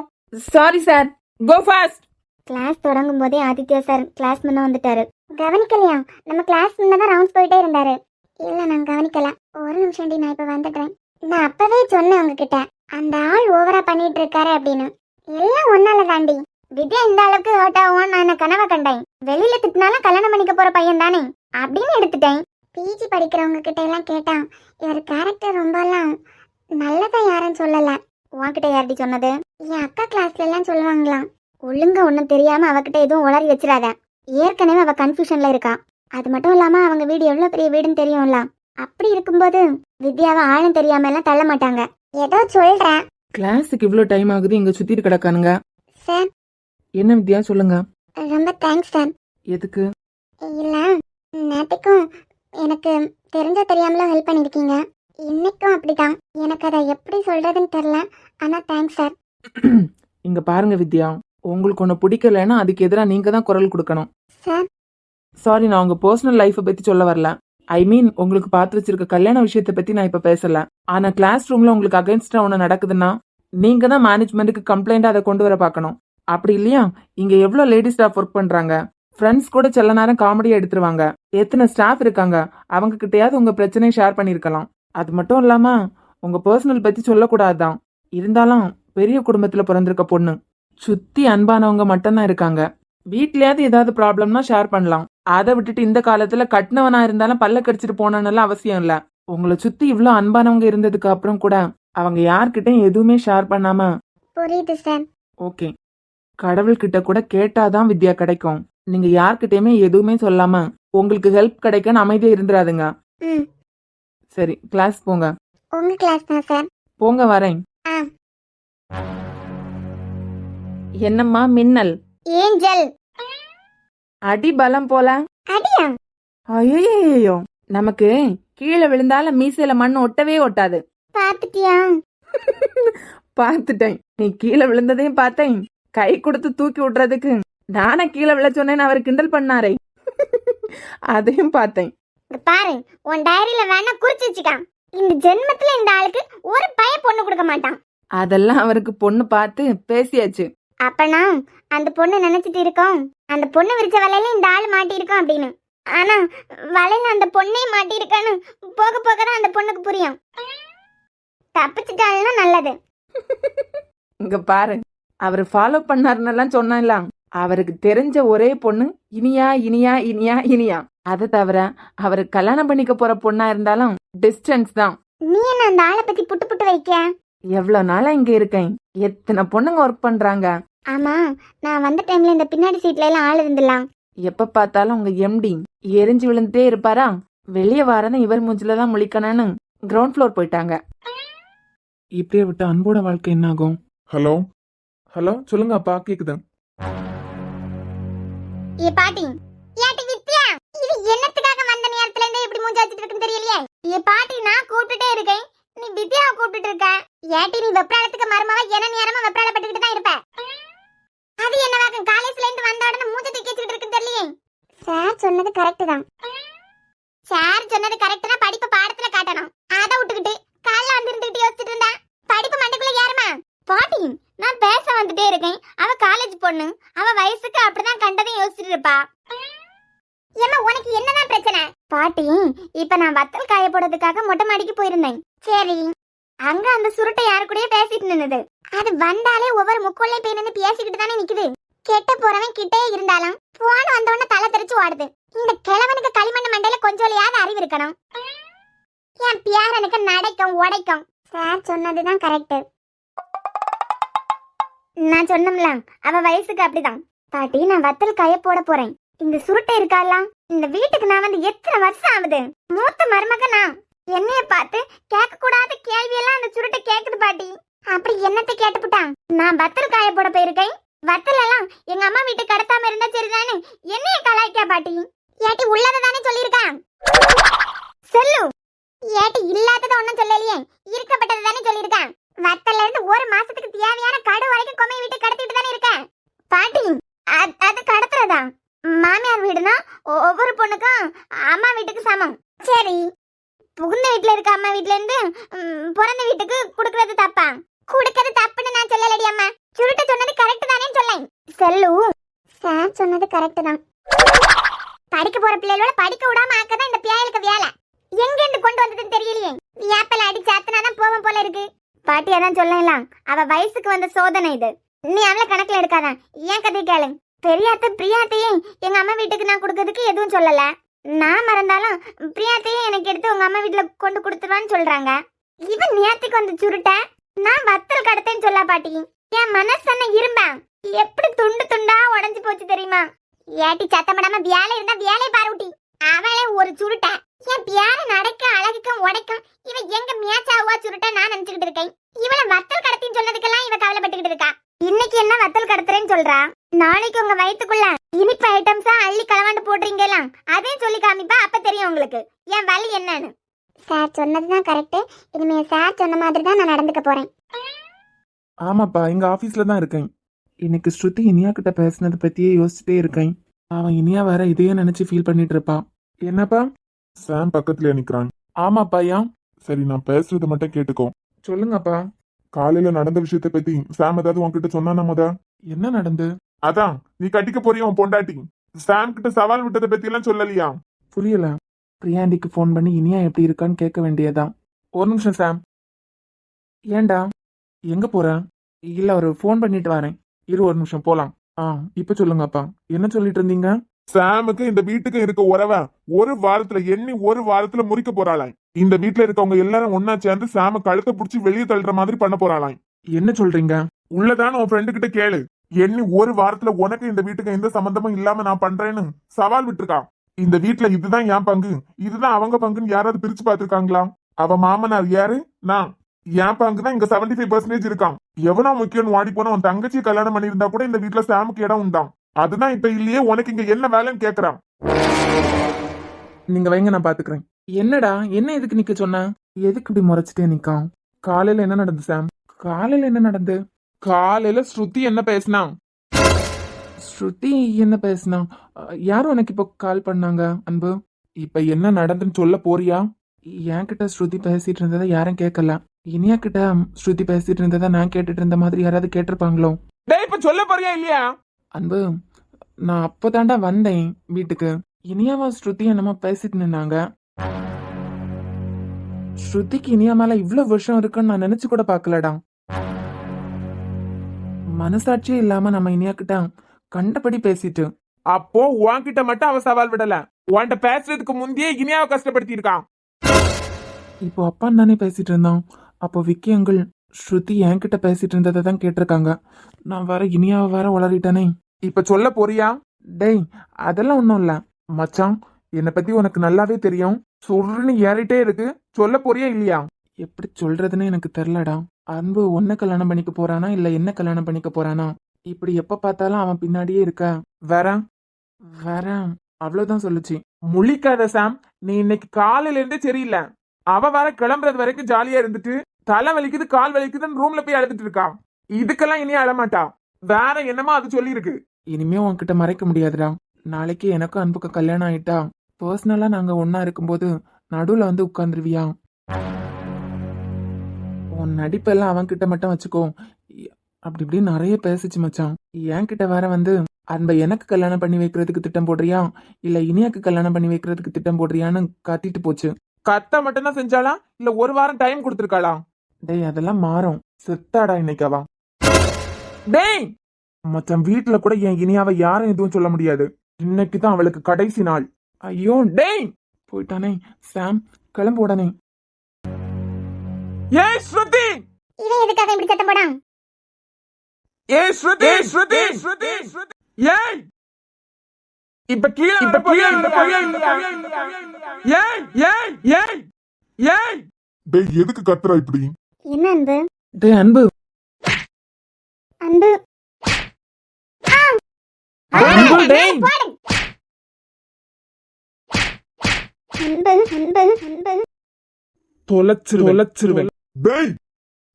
Sorry sir. Go fast. Class தொடங்கும் போதே ஆதித்யா சார் கிளாஸ் முன்ன வந்துட்டாரு. கவனிக்கலையா? நம்ம கிளாஸ் முன்னதான் ரவுண்ட்ஸ் போயிட்டே இருந்தாரு. இல்ல, நான் கவனிக்கல. ஒரு நிமிஷம், நான் இப்ப வந்துடுறேன். நான் அப்பவே சொன்னேன் உங்ககிட்ட, அந்த ஆள் ஓவரா பண்ணிட்டு இருக்காரு அப்படின்னு. எல்லாம் ஒன்னால தாண்டி. வித்யா இந்த அளவுக்கு ஹர்ட் ஆகும் நான் என்ன கனவா கண்டேன். வெளியில திட்டினாலும் கல்யாணம் பண்ணிக்க போற பையன் தானே அப்படின்னு எடுத்துட்டேன். பிஜி படிக்கிறவங்க கிட்ட எல்லாம் கேட்டா இவர் கேரக்டர் ரொம்ப எல்லாம் நல்லதா யாருன்னு சொல்லல. உன்கிட்ட யார்டி சொன்னது? என் அக்கா கிளாஸ்ல எல்லாம் சொல்லுவாங்களாம். ஒழுங்கா ஒன்னும் தெரியாம அவகிட்ட எதுவும் உளறி வச்சிடாத. ஏற்கனவே அவ கன்ஃபியூஷன்ல இருக்கா. அது மட்டும் இல்லாம அவங்க வீடு எவ்வளவு பெரிய வீடுன்னு தெரியும்ல. அப்படி இருக்கும்போது வித்யாவை ஆளும் தெரியாம எல்லாம் தள்ள மாட்டாங்க. ஏதோ சொல்றேன் கிளாஸுக்கு இவ்ளோ டைம் ஆகுது, இங்க சுத்திட்டு கிடக்கானுங்க. சார். என்ன வித்யா, சொல்லுங்க. ரொம்ப தேங்க்ஸ் சார். எதுக்கு? இல்ல, நேற்றுக்கும் எனக்கு தெரிஞ்ச தெரியாமல ஹெல்ப் பண்ணிருக்கீங்க. இன்னைக்கும் அப்படிதான். எனக்கு அதை எப்படி சொல்றதுன்னு தெரியல. ஆனா தேங்க்ஸ் சார். இங்க பாருங்க வித்யா, உங்களுக்கு ஒண்ணு பிடிக்கலன்னா அதுக்கு எதிரா நீங்க தான் குரல் கொடுக்கணும். சார். சாரி, நான் உங்க பர்சனல் லைஃபை பத்தி சொல்ல வரல. ஐ மீன், உங்களுக்கு பார்த்து வச்சிருக்க கல்யாண விஷயத்தை பத்தி நான் இப்ப பேசல. ஆனா கிளாஸ் ரூம்ல உங்களுக்கு அகைன்ஸ்டா ஒண்ணு நடக்குதுன்னா நீங்க தான் மேனேஜ்மெண்ட்டுக்கு கம்ப்ளைண்ட் அதை கொண்டு வர பார்க்கணும். அப்படி இல்லையா, இங்க எவ்வளவு லேடி ஸ்டாஃப் ஒர்க் பண்றாங்க. ஃப்ரெண்ட்ஸ் கூட சில நேரம் காமெடியா எடுத்துருவாங்க. எத்தனை ஸ்டாஃப் இருக்காங்க, அவங்க கிட்டயாவது உங்க பிரச்சனையை ஷேர் பண்ணிருக்கலாம். அது மட்டும் இல்லாம உங்க பர்சனல் பத்தி சொல்லக்கூடாதுதான். இருந்தாலும் பெரிய குடும்பத்துல பிறந்திருக்க பொண்ணு, சுத்தி அன்பானவங்க மட்டும்தான் இருக்காங்க. வீட்லயாவது ஏதாவது ப்ராப்ளம்னா ஷேர் பண்ணலாம். அதை விட்டுட்டு இந்த காலத்துல கட்டினவனா இருந்தாலும் பல்ல கடிச்சிட்டு போனோன்னு அவசியம் இல்ல. உங்களை சுத்தி இவ்ளோ அன்பானவங்க இருந்ததுக்கு அப்புறம் கூட அவங்க யார்கிட்டயும் எதுவுமே ஷேர் பண்ணாம. புரியுது சார். ஓகே, கடவுள்கிட்ட கூட கேட்டாதான் வித்யா கிடைக்கும். நீங்க யார்கிட்டயுமே எதுவுமே சொல்லாம உங்களுக்கு ஹெல்ப் கிடைக்கும்னு அமைதியா இருந்துராதுங்க. ம். சரி, கிளாஸ் போங்க. உங்க கிளாஸ் தான் சார். போங்க, வரேன். ஆ. என்னம்மா மின்னல்? ஏஞ்சல். அடி பலம் போல. அடியா? ஐயோ, நமக்கு கீழே விழுந்தாலும் மீசையில மண் ஒட்டவே ஒட்டாது. பாத்துட்டியா? பார்த்துட்டேன். நீ கீழே விழுந்ததையும் பார்த்தேன். கை கொடுத்து தூக்கி விடுறதுக்கு நானே கீழே விழ சொன்னேன்னு அவர் கிண்டல் பண்ணாரே, அதையும் பார்த்தேன். இங்க பாரு, உன் டைரியில வேணா குறிச்சு வச்சுக்க. இந்த ஜென்மத்துல இந்த ஆளுக்கு ஒரு பைய பொண்ணு கொடுக்க மாட்டான். அதெல்லாம் அவருக்கு பொண்ணு பார்த்து பேசியாச்சு. அப்பனா அந்த பொண்ணு நினைச்சிட்டு இருக்கோம், அந்த பொண்ணு விரிச்ச வலையில இந்த ஆளு மாட்டி இருக்கோம் அப்படின்னு. ஆனா வலையில அந்த பொண்ணே மாட்டி இருக்கான்னு போக போக தான் அந்த பொண்ணுக்கு புரியும். தப்பிச்சுட்டாள்னா நல்லது. இங்க பாரு, அவர் ஃபாலோ பண்ணாருன்னெல்லாம் சொன்னால, அவருக்கு தெரிஞ்ச ஒரே பொண்ணு இனியா இனியா இனியா இனியா. அதை தவிர அவரு கல்யாணம் பண்ணிக்க போற பொண்ணா இருந்தாலும் டிஸ்டன்ஸ் தான். நீ என்ன அந்த ஆளை பத்தி புட்டு புட்டு வைக்க? எவ்வளவு நாளா இங்க இருக்கேன், எத்தனை பொண்ணுங்க ஒர்க் பண்றாங்க. ஆமா, நான் வந்த டைம்ல இந்த பின்னாடி சீட்ல எல்லாம் ஆள் இருந்துலாம். எப்ப பார்த்தாலும் உங்க எம்டி எரிஞ்சு விழுந்துட்டே இருப்பாரா. வெளியே வரதான் இவர் மூஞ்சில தான் முழிக்கணும்னு கிரவுண்ட் ஃப்ளோர் போயிட்டாங்க. இப்படியே விட்டு அன்போட வாழ்க்கை என்ன ஆகும்? ஹலோ. ஹலோ, சொல்லுங்க அப்பா, கேக்குது. ஏ பாட்டி, ஏட்டி வித்யா, இது என்னத்துக்காக வந்த நேரத்துல இருந்து இப்படி மூஞ்சி வச்சிட்டு இருக்குன்னு தெரியலையே. ஏ பாட்டி, நான் கூப்பிட்டுட்டே இருக்கேன், நீ வித்யாவை கூப்பிட்டுட்டு இருக்க. ஏட்டி, நீ வெப்ராளத்துக்கு மருமவ என்ன நேரமா வெப்ராளப்பட்டுக்கிட்டு தான் இருப்ப. அது என்னவாக்கும் காலேஜ்ல இருந்து வந்த உடனே மூஞ்சி தூக்கி வச்சிட்டு இருக்குன்னு தெரியலையே. சார் சொன்னது கரெக்ட் தான். சார் சொன்னது கரெக்ட் தான். படிப்பு பாடத்துல காட்டணும். அதை விட்டுக்கிட்டு காலைல வந்து இருந்துகிட்டு யோசிச்சுட்டு இருந்தா படிப்பு மண்டைக்குள்ள ஏறுமா? பாட்டி, நான் பேச வந்துட்டே இருக்கேன். அவ காலேஜ் பொண்ணு, அவ வயசுக்கு அப்படிதான் கண்டதையும் யோசிச்சுட்டு இருப்பா. ஏமா, உனக்கு என்னதான் பிரச்சனை? பாட்டி, இப்ப நான் வத்தல் காய போடுறதுக்காக மொட்டை மாடிக்கு போயிருந்தேன். சரி, அங்க அந்த சுருட்டை யாரு கூடயே பேசிட்டு நின்னுது. அது வந்தாலே ஒவ்வொரு முக்கோள்ளையும் போய் நின்று பேசிக்கிட்டு தானே நிக்குது. கெட்ட போறவன் கிட்டே இருந்தாலும் போன வந்தவொடனே தலை தெரிச்சு ஓடுது. இந்த கிழவனுக்கு களிமண் மண்டையில கொஞ்சோலையாவது அறிவு இருக்கணும். என் பியாரனுக்கு நடக்கும் உடைக்கும். சார் சொன்னதுதான் கரெக்ட். நான் சொன்னோம்ல, அவ வயசுக்கு அப்படிதான். பாட்டி, நான் வத்தல் காய போட போறேன். இந்த சுருட்டை இருக்காலாம், இந்த வீட்டுக்கு நான் வந்து எத்தனை வருஷம் ஆகுது. மூத்த மருமக நான். என்னைய பார்த்து கேட்க கூடாத கேள்வியெல்லாம் அந்த சுருட்டை கேக்குது பாட்டி. அப்படி என்னத்தை கேட்டுப்புட்டான்? நான் வத்தல் காய போட போயிருக்கேன், வத்தல் எல்லாம் எங்க அம்மா வீட்டுக்கு கடத்தாம இருந்தா சரிதானே என்னைய கலாய்க்கா பாட்டி. ஏட்டி, உள்ளதானே சொல்லியிருக்கான். சொல்லு. ஏட்டி, இல்லாதத ஒன்னும் சொல்லலையே, இருக்கப்பட்டது தானே சொல்லியிருக்கான். வத்தல்ல இருந்து ஒரு மாசத்துக்கு தேவையான கடு வரைக்கும் கொம்மை வீட்டு கடத்திட்டு தானே இருக்கேன் பாட்டி. அது கடத்துறதா? மாமியார் வீடுனா ஒவ்வொரு பொண்ணுக்கும் அம்மா வீட்டுக்கு சமம். சரி, புகுந்த வீட்டுல இருக்க அம்மா வீட்டுல இருந்து பிறந்த வீட்டுக்கு குடுக்கறது தப்பா? குடுக்கறது தப்புன்னு நான் சொல்லலடி அம்மா. சுருட்ட சொன்னது கரெக்ட் தானே சொல்லேன். செல்லு, சார் சொன்னது கரெக்ட் தான். படிக்க போற பிள்ளைகளோட படிக்க விடாம ஆக்கதான் இந்த பியாயலுக்கு வேலை. எங்க இருந்து கொண்டு வந்ததுன்னு தெரியலையே. ஏப்பல அடிச்சு அத்தனாதான் போவோம் போல இருக்கு. பாட்டி, அதான் சொல்லலாம், அவ வயசுக்கு வந்த சோதனை இது. நீ அவளை கணக்குல எடுக்காத. ஏன் கதை கேளு. பெரியாத்த பிரியாத்தையே எங்க அம்மா வீட்டுக்கு நான் கொடுக்கறதுக்கு எதுவும் சொல்லல. நான் மறந்தாலும் பிரியாத்தையே எனக்கு எடுத்து உங்க அம்மா வீட்டுல கொண்டு கொடுத்துருவான்னு சொல்றாங்க. இவன் நேரத்துக்கு வந்து சுருட்ட நான் வத்தல் கடத்தேன்னு சொல்ல பாட்டி. என் மனசன்ன இரும்ப எப்படி துண்டு துண்டா உடஞ்சு போச்சு தெரியுமா? ஏட்டி, சத்தமிடாம வேலை இருந்தா வேலையை பாருட்டி. அவளே ஒரு சுருட்டை. என் பேர நடக்க அழகுக்கும் உடைக்கும் இவ எங்க மேட்சாவா சுருட்டை நான் நினைச்சுக்கிட்டு இருக்கேன். இவள வத்தல் கடத்தின்னு சொன்னதுக்கெல்லாம் இவ கவலைப்பட்டுக்கிட்டு இருக்கா. இன்னைக்கு என்ன வத்தல் கடத்துறேன்னு சொல்றா, நாளைக்கு உங்க வயித்துக்குள்ள இனிப்பு ஐட்டம்ஸா அள்ளி கலவாண்டு போடுறீங்களா அதையும் சொல்லி காமிப்பா. அப்ப தெரியும் உங்களுக்கு என் வலி என்னன்னு. சார் சொன்னதுதான் கரெக்ட். இனிமே சார் சொன்ன மாதிரி தான் நான் நடந்துக்க போறேன். ஆமாப்பா, எங்க ஆபீஸ்ல தான் இருக்கேன். இன்னைக்கு ஸ்ருதி இனியா கிட்ட பேசினதை பத்தியே யோசிச்சுட்டே இருக்கேன். அவன் இனியா வேற இதையே நினைச்சு ஃபீல் பண்ணிட்டு இருப்பான். என்னப்பா? சாம் பக்கத்துல நிக்கிறான். ஆமாப்பா. ஏன்? சரி, நான் பேசுறத மட்டும் கேட்டுக்கோ. சொல்லுங்கப்பா. காலையில நடந்த விஷயத்தை பத்தி சாம் ஏதாவது உன்கிட்ட சொன்னானா முத? என்ன நடந்து? அதான் நீ கட்டிக்க போறிய உன் பொண்டாட்டி சாம் கிட்ட சவால் விட்டதை பத்தி எல்லாம் சொல்லலையா? புரியல. பிரியாண்டிக்கு ஃபோன் பண்ணி இனியா எப்படி இருக்கான்னு கேட்க வேண்டியதான். ஒரு நிமிஷம் சாம். ஏன்டா எங்க போற? இல்ல, ஒரு ஃபோன் பண்ணிட்டு வரேன். இரு, ஒரு நிமிஷம் போலாம். இப்ப சொல்லுங்கப்பா, என்ன சொல்லிட்டு இருந்தீங்க? சாமுக்கு இந்த வீட்டுக்கு இருக்க உறவை ஒரு வாரத்துல முறிக்க போறாளாம். இந்த வீட்டுல இருக்கவங்க எல்லாரும் ஒன்னா சேர்ந்து சாம கழுத்தை புடிச்சு வெளியே தள்ளுற மாதிரி பண்ண போறாளாம். என்ன சொல்றீங்க? உள்ளதான உன் ஃப்ரெண்டு கிட்ட கேளு. எண்ணி ஒரு வாரத்துல உனக்கு இந்த வீட்டுக்கு எந்த சம்பந்தமும் இல்லாம நான் பண்றேன்னு சவால் விட்டுருக்கா. இந்த வீட்டுல இதுதான் என் பங்கு, இதுதான் அவங்க பங்குன்னு யாராவது பிரிச்சு பாத்துருக்காங்களா? அவ மாமனார் யாரு? நான். என் பங்கு தான் இங்க 75% இருக்கான். எவனா முக்கியம் வாடி போன உன் தங்கச்சி கல்யாணம் பண்ணியிருந்தா கூட இந்த வீட்டுல சாமுக்கு இடம் உண்டாம். அதுதான் இப்ப இல்லையே, உனக்கு இங்க என்ன வேலைன்னு கேக்குறான். நீங்க வைங்க, நான் பாத்துக்கிறேன். என்னடா, என்ன எதுக்கு நிக்க சொன்ன? எதுக்கு இப்படி முறைச்சிட்டே நிக்கான்? காலையில என்ன நடந்து சாம்? காலையில என்ன நடந்து? காலையில ஸ்ருதி என்ன பேசினா? ஸ்ருதி என்ன பேசினா? யாரும் உனக்கு இப்போ கால் பண்ணாங்க அன்பு? இப்ப என்ன நடந்துன்னு சொல்ல போறியா? என்கிட்ட ஸ்ருதி பேசிட்டு இருந்ததை யாரும் கேட்கல. இனியா கிட்ட ஸ்ருதி பேசிட்டு இருந்ததை நான் கேட்டுட்டு இருந்த மாதிரி யாராவது கேட்டிருப்பாங்களோ? டேய், இப்ப சொல்ல போறியா இல்லையா? அன்பு, நான் அப்போதாண்டா வந்தேன் வீட்டுக்கு. இனியாவா ஸ்ருதி என்னமோ பேசிட்டு நின்னாங்க. ஸ்ருதிக்கு இனியா மேல இவ்வளவு வருஷம் இருக்குன்னு நான் நினைச்சு கூட பாக்கலடா. மனசாட்சியே இல்லாம நம்ம இனியா கிட்ட கண்டபடி பேசிட்டு. அப்போ உன்கிட்ட மட்டும் அவ சவால் விடல, உன்கிட்ட பேசுறதுக்கு முந்தையே இனியாவை கஷ்டப்படுத்தி இருக்கான். இப்போ அப்பான்னு தானே பேசிட்டு இருந்தான். அப்போ விக்கி அங்கிள் ஸ்ருதி என்கிட்ட பேசிட்டு இருந்ததை தான் கேட்டிருக்காங்க. நான் வேற இனியாவை வேற உளறிட்டானே. இப்ப சொல்ல போறியா? டேய், அதெல்லாம் ஒன்றும் இல்ல மச்சான். என்னை பத்தி உனக்கு நல்லாவே தெரியும். சொல்றன்னு ஏறிட்டே இருக்கு. சொல்ல போறியா இல்லையா? எப்படி சொல்றதுன்னு எனக்கு தெரியலடா. அன்பு உன்னை கல்யாணம் பண்ணிக்க போறானா இல்ல என்ன கல்யாணம் பண்ணிக்க போறானா? இப்படி எப்ப பார்த்தாலும் அவன் பின்னாடியே இருக்க. வேற வேற அவ்வளவுதான் சொல்லுச்சு. முழிக்காத சாம், நீ இன்னைக்கு காலையில இருந்தே சரியில்லை. அவ வர கிளம்புறது வரைக்கும் ஜாலியா இருந்துட்டு தலை வலிக்குது கால் வலிக்குதுன்னு ரூம்ல போய் அழுதுட்டு இருக்கா. இதுக்கெல்லாம் இனியா அழமாட்டா. வேற என்னமோ அது சொல்லி இருக்கு. இனிமே உன்கிட்ட மறைக்க முடியாதுடா. நாளைக்கு எனக்கும் அன்புக்கு கல்யாணம் ஆயிட்டா பர்சனலா நாங்க ஒன்னா இருக்கும்போது நடுவுல வந்து உட்கார்ந்துருவியா? உன் நடிப்பெல்லாம் அவன் கிட்ட மட்டும் வச்சுக்கோ. அப்படி இப்படி நிறைய பேசிச்சு மச்சான். என்கிட்ட வேற வந்து அன்பை எனக்கு கல்யாணம் பண்ணி வைக்கிறதுக்கு திட்டம் போடுறியா இல்ல இனியாக்கு கல்யாணம் பண்ணி வைக்கிறதுக்கு திட்டம் போடுறியான்னு கத்திட்டு போச்சு. கத்த மட்டும்தான் செஞ்சாளா இல்ல ஒரு வாரம் டைம் கொடுத்துருக்காளா? டேய், அதெல்லாம் மாறும். செத்தாடா இன்னைக்கு அவ. டேய் மச்சான், வீட்டுல கூட என் இனியாவை யாரும் எதுவும் சொல்ல முடியாது. இன்னைக்குதான் அவளுக்கு கடைசி நாள். ஐயோ டேய், போயிட்டானே சாம். கிளம்பு உடனே. ஏய் ஸ்ருதி, இவன் எதுக்காக இப்படி சத்தம் போடான்? ஏய் ஸ்ருதி, ஸ்ருதி, ஸ்ருதி, ஸ்ருதி. ஏய், இப்ப கீழே வர போறியா இல்லையா? ஏய் ஏய் ஏய் ஏய். டேய், எதுக்கு கத்துறா இப்படி? என்ன அன்பு? டேய் அன்பு, அன்பு அன்பு, டேய். அன்பு அன்பு அன்பு தொலைச்சிருவேன். டேய்,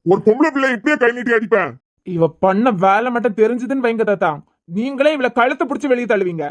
ஒரு பொம்பளை பிள்ளை இப்படியே கை நீட்டி அடிப்பேன். இவ பண்ண வேலை மட்டும் தெரிஞ்சதுன்னு வைங்க தாத்தா, நீங்களே இவளை கழுத்தை பிடிச்சு வெளியே தள்ளுவீங்க.